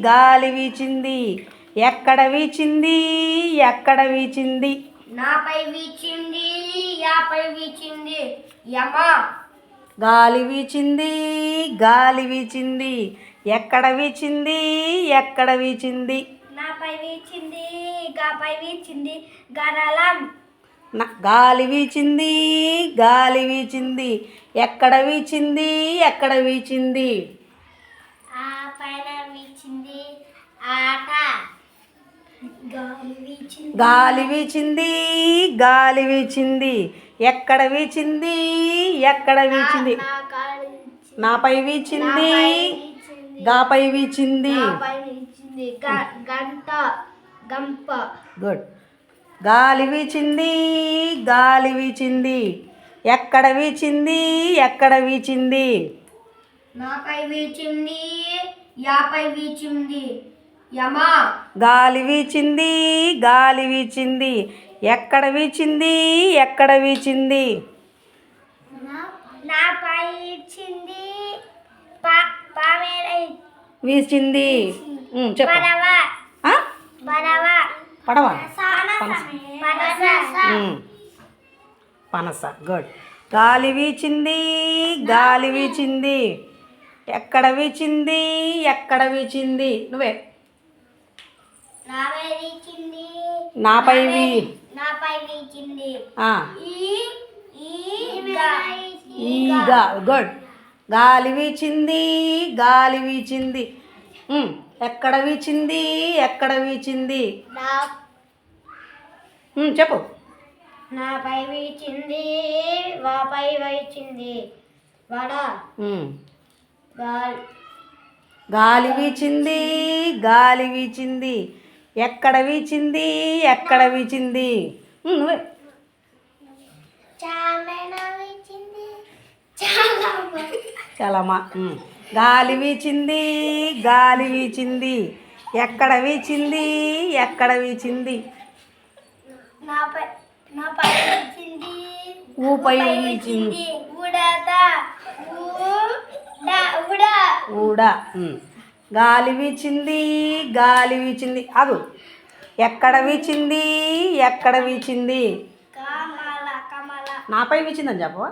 గాలి వీచింది ఎక్కడ వీచింది ఎక్కడ వీచింది నాపై వీచింది యాపై వీచింది యమ గాలి వీచింది గాలి వీచింది ఎక్కడ వీచింది ఎక్కడ వీచింది నాపై వీచింది గాపై వీచింది గరళం గాలి వీచింది గాలి వీచింది ఎక్కడ వీచింది ఎక్కడ వీచింది ఆ పైన వీచింది ఆట గాలి వీచింది గాలి వీచింది ఎక్కడ వీచింది ఎక్కడ వీచింది నాపై వీచింది గాపై వీచింది గంట గంప గుడ్ గాలి వీచింది గాలి వీచింది ఎక్కడ వీచింది ఎక్కడ వీచింది నాపై వీచింది యాపై వీచింది యమ గాలి వీచింది గాలి వీచింది ఎక్కడ వీచింది ఎక్కడ వీచింది నాపై వీచింది వీచింది చెప్పు పడవ పనస గుడ్ గాలి వీచింది గాలి వీచింది ఎక్కడ వీచింది ఎక్కడ వీచింది నువ్వే నాపై వీచింది ఈగా గుడ్ గాలి వీచింది గాలి వీచింది ఎక్కడ వీచింది ఎక్కడ వీచింది చెప్పు నాపై వీచింది వాపై వీచింది వడ గాలి వీచింది గాలి వీచింది ఎక్కడ వీచింది ఎక్కడ వీచింది నువ్వే చాలమ్మా గాలి వీచింది గాలి వీచింది ఎక్కడ వీచింది ఎక్కడ వీచింది ఊపై వీచింది ఊడా గాలి వీచింది గాలి వీచింది అదు ఎక్కడ వీచింది ఎక్కడ వీచింది నాపై వీచిందని చెప్పవా